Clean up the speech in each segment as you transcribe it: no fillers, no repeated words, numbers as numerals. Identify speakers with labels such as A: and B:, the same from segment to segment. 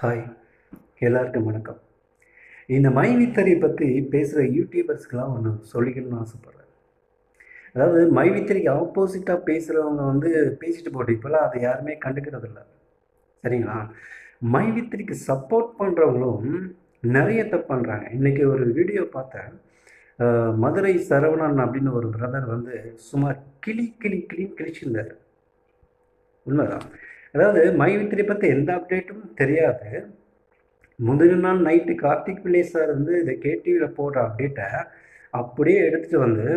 A: Hi, எல்லாருக்கும் வணக்கம். இந்த மைவித்தறி பற்றி பேசுகிற யூடியூபர்ஸ்க்கெலாம் ஒன்று சொல்லிக்கணும்னு ஆசைப்பட்றேன். அதாவது மைவித்தறிக்கு ஆப்போசிட்டாக பேசுகிறவங்க பேசிட்டு போட்டு இப்போல்லாம் அதை யாருமே கண்டுக்கிறதில்ல. சரிங்களா? மைவித்தறிக்கு சப்போர்ட் பண்ணுறவங்களும் நிறைய தப்பு பண்ணுறாங்க. இன்றைக்கி ஒரு வீடியோ பார்த்தேன். மதுரை சரவணன் அப்படின்னு ஒரு பிரதர் சும்மா கிளின்னு கிழிச்சிருந்தார். உண்மைதான். அதாவது மைவித்தறி பற்றி எந்த அப்டேட்டும் தெரியாது. முந்தின நாள் நைட்டு கார்த்திக் பிள்ளை சார் இதை கேடிவியில் போடுற அப்டேட்டை அப்படியே எடுத்துகிட்டு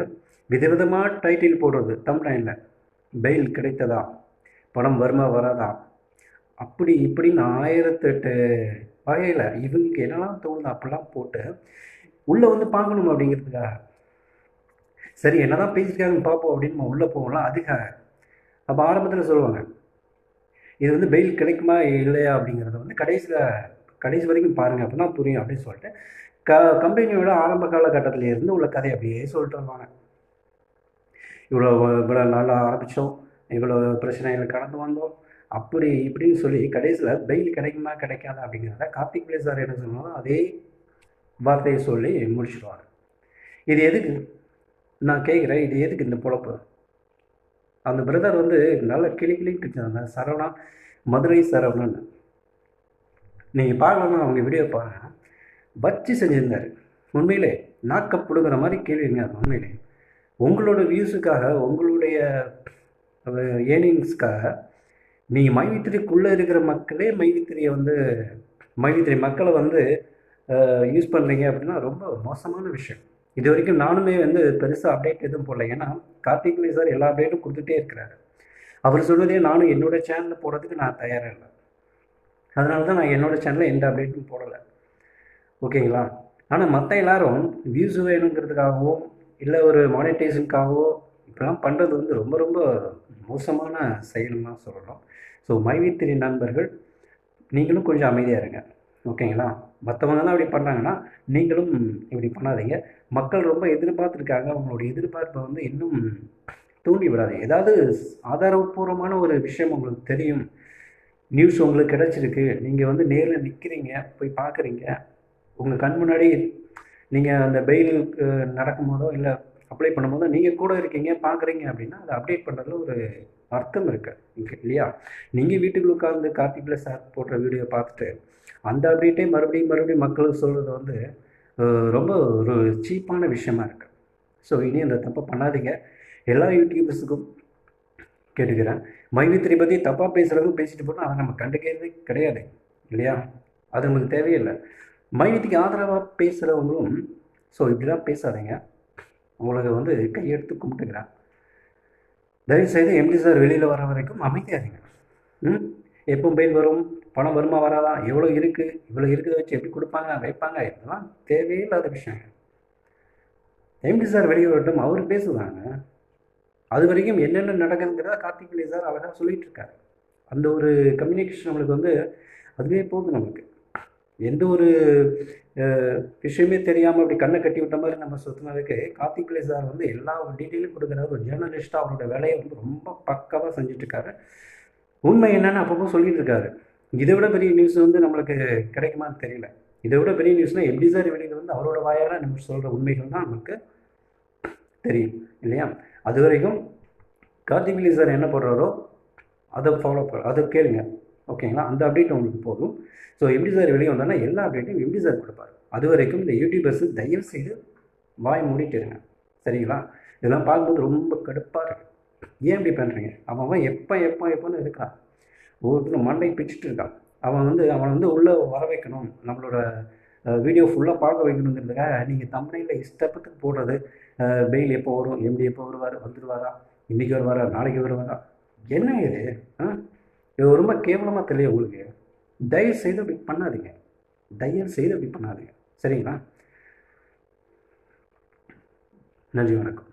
A: விதவிதமாக டைட்டில் போடுறது. தம்ப்லைனில் பெயில் கிடைத்ததா, பணம் வருமா வராதா, அப்படி இப்படின்னு 1008 வகையில் இவங்க என்னெல்லாம் தோணுது அப்படிலாம் போட்டு உள்ளே பார்க்கணும் அப்படிங்கிறதுக்காக. சரி, என்னதான் பேசியிருக்காங்கன்னு பார்ப்போம் அப்படின்னு நம்ம உள்ளே போகலாம். அதுக்காக அப்போ ஆரம்பத்தில் சொல்லுவாங்க, இது பெயில் கிடைக்குமா இல்லையா அப்படிங்கிறத கடைசி வரைக்கும் பாருங்கள், அப்போ தான் புரியும் அப்படின்னு சொல்லிட்டு கம்பெனியோட ஆரம்ப காலகட்டத்தில் இருந்து உள்ள கதை அப்படியே சொல்லிட்டு வருவாங்க. இவ்வளோ நாளாக ஆரம்பித்தோம், இவ்வளோ பிரச்சனைகள் கடந்து வந்தோம், அப்படி இப்படின்னு சொல்லி கடைசியில் பெயில் கிடைக்குமா கிடைக்காதா அப்படிங்கிறத கார்த்திக் பிள்ளை சார் என்ன சொன்னாலும் அதே வார்த்தையை சொல்லி முடிச்சிடுவாங்க. இது எதுக்கு நான் கேட்குறேன், இது எதுக்கு இந்த பொழப்பு? அந்த பிரதர் நல்ல கிளின்னு கிழிச்சாங்க. சரவணா, மதுரை சரவணன். நீங்கள் பார்க்கலாமா, அவங்க வீடியோ பாருங்கள். வச்சு செஞ்சுருந்தார். உண்மையிலே நாக்க பிடுங்குற மாதிரி கேள்விங்க. அது உண்மையிலே உங்களோட வியூஸுக்காக, உங்களுடைய ஏர்னிங்ஸ்க்காக நீங்கள் மைவித்திரிக்குள்ளே இருக்கிற மக்களே மைவித்திரி மக்களை யூஸ் பண்ணுறீங்க அப்படின்னா ரொம்ப மோசமான விஷயம். இது வரைக்கும் நானுமே பெருசாக அப்டேட் எதுவும் போடல. ஏன்னா கார்த்திக் பிள்ளை சார் எல்லா அப்டேட்டும் கொடுத்துட்டே இருக்கிறாரு. அவர் சொன்னதே நானும் என்னோடய சேனலில் போடுறதுக்கு நான் தயாராக இல்லை. அதனால தான் நான் என்னோடய சேனலில் எந்த அப்டேட்டும் போடலை. ஓகேங்களா? ஆனால் மற்ற எல்லாரும் வியூஸ் வேணுங்கிறதுக்காகவோ இல்லை ஒரு மானிட்டைசேஷனுக்காகவோ இப்படிலாம் பண்ணுறது ரொம்ப ரொம்ப மோசமான செயல்னு தான் சொல்லணும். ஸோ மைவித்திரி நண்பர்கள், நீங்களும் கொஞ்சம் அமைதியாக இருங்க. ஓகேங்களா? மற்றவங்க தான் அப்படி பண்ணாங்கன்னா நீங்களும் இப்படி பண்ணாதீங்க. மக்கள் ரொம்ப எதிர்பார்த்துருக்காங்க. அவங்களோட எதிர்பார்ப்பை இன்னும் தூண்டி விடாது. ஏதாவது ஆதாரபூர்வமான ஒரு விஷயம் உங்களுக்கு தெரியும், நியூஸ் உங்களுக்கு கிடச்சிருக்கு, நீங்கள் நேரில் நிற்கிறீங்க, போய் பார்க்குறீங்க, உங்கள் கண் முன்னாடி நீங்கள் அந்த பெயிலுக்கு நடக்கும்போதோ இல்லை அப்ளை பண்ணும்போதோ நீங்கள் கூட இருக்கீங்க, பார்க்குறீங்க அப்படின்னா அதை அப்டேட் பண்ணுறதுல ஒரு அர்த்தம் இருக்குது இல்லையா? நீங்கள் வீட்டுக்குள்ள உட்காந்து கார்த்திக் பிள்ளை சார் போடுற வீடியோ பார்த்துட்டு அந்த அப்டேட்டே மறுபடியும் மக்களுக்கு சொல்கிறது ரொம்ப ஒரு சீப்பான விஷயமா இருக்குது. ஸோ இனி அந்த தப்பை பண்ணாதீங்க. எல்லா யூடியூபர்ஸுக்கும் கேட்டுக்கிறேன். மைவித்திரி பற்றி தப்பாக பேசுகிறவங்க பேசிட்டு போனால் அதை நம்ம கண்டுக்கிறதே கிடையாது இல்லையா? அது நமக்கு தேவையில்லை. மைவித்திரிக்கு ஆதரவாக பேசுகிறவங்களும் ஸோ இப்படி தான் பேசாதீங்க. உங்களுக்கு கையெடுத்து கும்பிட்டுக்கிறேன். தயவுசெய்து எம்டி சார் வெளியில் வர வரைக்கும் அமைதியாக இருங்க. எப்போ பெயில் வரும், பணம் வருமா வராதா, எவ்வளோ இருக்குது வச்சு எப்படி கொடுப்பாங்க வைப்பாங்க, இதெல்லாம் தேவையில்லாத விஷயங்க. எம்டி சார் வெளியே வரட்டும், அவர் பேசுவாங்க. அது வரைக்கும் என்னென்ன நடக்குதுங்கிறத கார்த்திக் பிள்ளை சார் அழகாக சொல்லிகிட்டு இருக்காரு. அந்த ஒரு கம்யூனிகேஷன் நம்மளுக்கு அதுவே போகுது. நமக்கு எந்த ஒரு விஷயமே தெரியாமல் அப்படி கண்ணை கட்டி விட்ட மாதிரி நம்ம சுற்றினதுக்கு கார்த்திக் பிள்ளை சார் எல்லா டீட்டெயிலும் கொடுக்குறாரு. ஒரு ஜேர்னலிஸ்ட்டாக அவரோட வேலையை ரொம்ப பக்காவாக செஞ்சுட்ருக்காரு. உண்மை என்னென்னு அப்பப்போ சொல்லிட்டு இருக்காரு. இதை விட பெரிய நியூஸ் நம்மளுக்கு கிடைக்குமான்னு தெரியல. இதை விட பெரிய நியூஸ்னால் எம்டி சார் வெளியில் அவரோட வாயால் நம்ம சொல்கிற உண்மைகள் தான் நமக்கு தெரியும் இல்லையா? அது வரைக்கும் கார்த்திக் பிள்ளை சார் என்ன போடுறாரோ அதை ஃபாலோ அதை கேளுங்க. ஓகேங்களா? அந்த அப்டேட் உங்களுக்கு போதும். ஸோ எம்டி சார் வெளியே வந்தாங்கன்னா எல்லா அப்டேட்டையும் எம்டி சார் கொடுப்பாரு. அது வரைக்கும் இந்த யூடியூபர்ஸு தயவு செய்து வாய் மூடிட்டு இருங்க. சரிங்களா? இதெல்லாம் பார்க்கும்போது ரொம்ப கடுப்பாக இருக்குது. ஏன் இப்படி பண்ணுறீங்க? அவன் எப்போன்னு இருக்கான். ஒவ்வொருத்தரும் மண்டை பிச்சுட்டு இருக்கான். அவனை உள்ளே வர வைக்கணும், நம்மளோட வீடியோ ஃபுல்லாக பார்க்க வைக்கணுங்கிறதுக்காக நீங்கள் தம்ப்நெயில்ல இஷ்டப்பட்டுக்கு போடுறது. பெயில் எப்போ வரும், எம்டி எப்போ வந்துடுவாரா, இன்றைக்கி வருவாரா, நாளைக்கு வருவாரா, என்ன இது? இது ரொம்ப கேவலமாக தெரியும் உங்களுக்கு. தயவு செய்து அப்படி பண்ணாதீங்க. சரிங்களா? நன்றி, வணக்கம்.